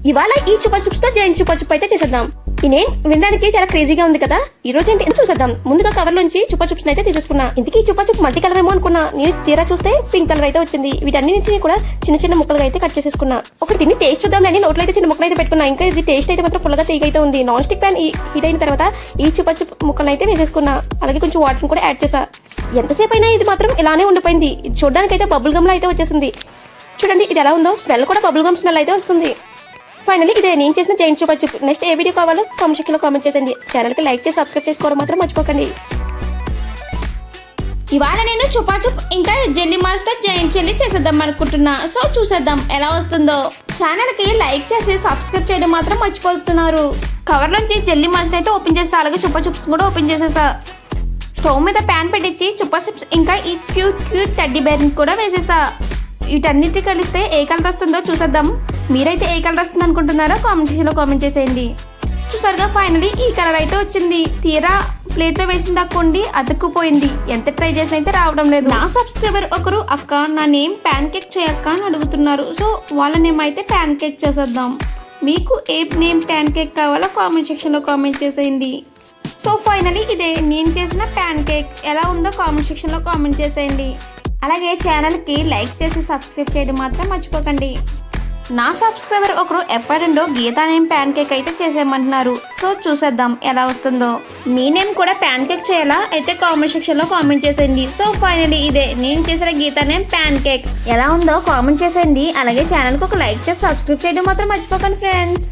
ఇవాళ ఈ చుపా చుప్స్ తో జైంట్ చుపా చుప్ అయితే చేసేద్దాం. ఈ నేమ్ వినడానికి చాలా క్రేజీగా ఉంది కదా. ఈ రోజు ఏంటి చూసేద్దాం. ముందుగా కవర్ లోంచి చుపా చుప్స్ అయితే తీసేసుకున్నా. ఇంతకీ చుపా చుప్ మల్టీ కలర్ ఏమో అనుకున్నా. నేను తీరా చూస్తే పింక్ కలర్ అయితే వచ్చింది. వీటన్నిటిని కూడా చిన్న చిన్న ముక్కలుగా అయితే కట్ చేసేసుకున్నా. ఒకటి తిని టేస్ట్ చూద్దాం అని నోట్లో అయితే చిన్న ముక్కలు అయితే పెట్టుకున్నా. ఇంకా ఇది టేస్ట్ అయితే మాత్రం ఫుల్గా తీగైతే ఉంది. నాన్ స్టిక్ ప్యాన్ హీట్ అయిన తర్వాత ఈ చుపా చుప్ ముక్కలు అయితే వేసేసుకున్నా. అలాగే కొంచెం వాటర్ కూడా యాడ్ చేసా. ఎంతసేపు అయినా ఇది మాత్రం ఇలానే ఉండిపోయింది. చూడడానికి అయితే బబుల్ గమ్ లా అయితే వచ్చేసింది. చూడండి ఇది ఎలా ఉందో. స్మెల్ కూడా బబుల్ గమ్ స్మెల్ అయితే వస్తుంది. ఫైనల్లీ ఇదే నేను చేసిన జైంట్ చుపా చుప్. నెక్స్ట్ ఏ వీడియో కావాలో కామెంట్ సెక్షన్లో కామెంట్ చేయండి. ఛానల్కి లైక్ చేసి సబ్స్క్రైబ్ చేసుకోవడం మాత్రం మర్చిపోకండి. ఇవాళ నేను చుపా చుప్ ఇంకా జెల్లీ మార్స్ తో జైంట్ చెల్లి చేసేద్దాం అనుకుంటున్నా. సో చూసేద్దాం ఎలా వస్తుందో. ఛానల్ కి లైక్ చేసి సబ్స్క్రైబ్ చేయడం మాత్రం మర్చిపోతున్నారు. కవర్ నుంచి జెల్లీ మార్స్ అయితే ఓపెన్ చేస్తా. అలాగే చుపా చుప్స్ కూడా ఓపెన్ చేసేస్తా. స్టవ్ మీద ప్యాన్ పెట్టించి చుపా చుప్స్ ఇంకా ఈ క్యూట్ క్యూట్ టెడ్డీ బేర్ కూడా వేసేస్తా. వీటన్నిటి కలిస్తే ఏ కలర్ వస్తుందో చూసేద్దాం. మీరైతే ఏ కలర్ వస్తుంది అనుకుంటున్నారో కామెంట్ సెక్షన్లో కామెంట్ చేసేయండి. చూసారుగా ఫైనలీ ఈ కలర్ అయితే వచ్చింది. తీరా ప్లేట్లో వేసిన దాక్కోండి అతుక్కుపోయింది. ఎంత ట్రై చేసినా అయితే రావడం లేదు. నా సబ్స్క్రైబర్ ఒకరు అక్క నా నేమ్ ప్యాన్ కేక్ చేయక్క అని అడుగుతున్నారు. సో వాళ్ళ నేమ్ అయితే ప్యాన్ కేక్ చేసేద్దాం. మీకు ఏ నేమ్ ప్యాన్ కేక్ కావాలో కామెంట్ సెక్షన్లో కామెంట్ చేసేయండి. సో ఫైనలీ ఇదే నేను చేసిన ప్యాన్ కేక్. ఎలా ఉందో కామెంట్ సెక్షన్లో కామెంట్ చేసేయండి. అలాగే ఛానల్కి లైక్ చేసి సబ్స్క్రైబ్ చేయడం మాత్రం మర్చిపోకండి. నా సబ్స్క్రైబర్ ఒకరు ఎప్పటిండో గీతా నేమ్ ప్యాన్ కేక్ అయితే చేసేయమంటున్నారు. సో చూసేద్దాం ఎలా వస్తుందో. మీ నేమ్ కూడా ప్యాన్ కేక్ చేయాలా అయితే కామెంట్ సెక్షన్లో కామెంట్ చేసేయండి. సో ఫైనలీ ఇదే నేను చేసిన గీతా నేమ్ ప్యాన్ కేక్. ఎలా ఉందో కామెంట్ చేసేయండి. అలాగే ఛానల్కి ఒక లైక్ చేసి సబ్స్క్రైబ్ చేయడం మాత్రం మర్చిపోకండి ఫ్రెండ్స్.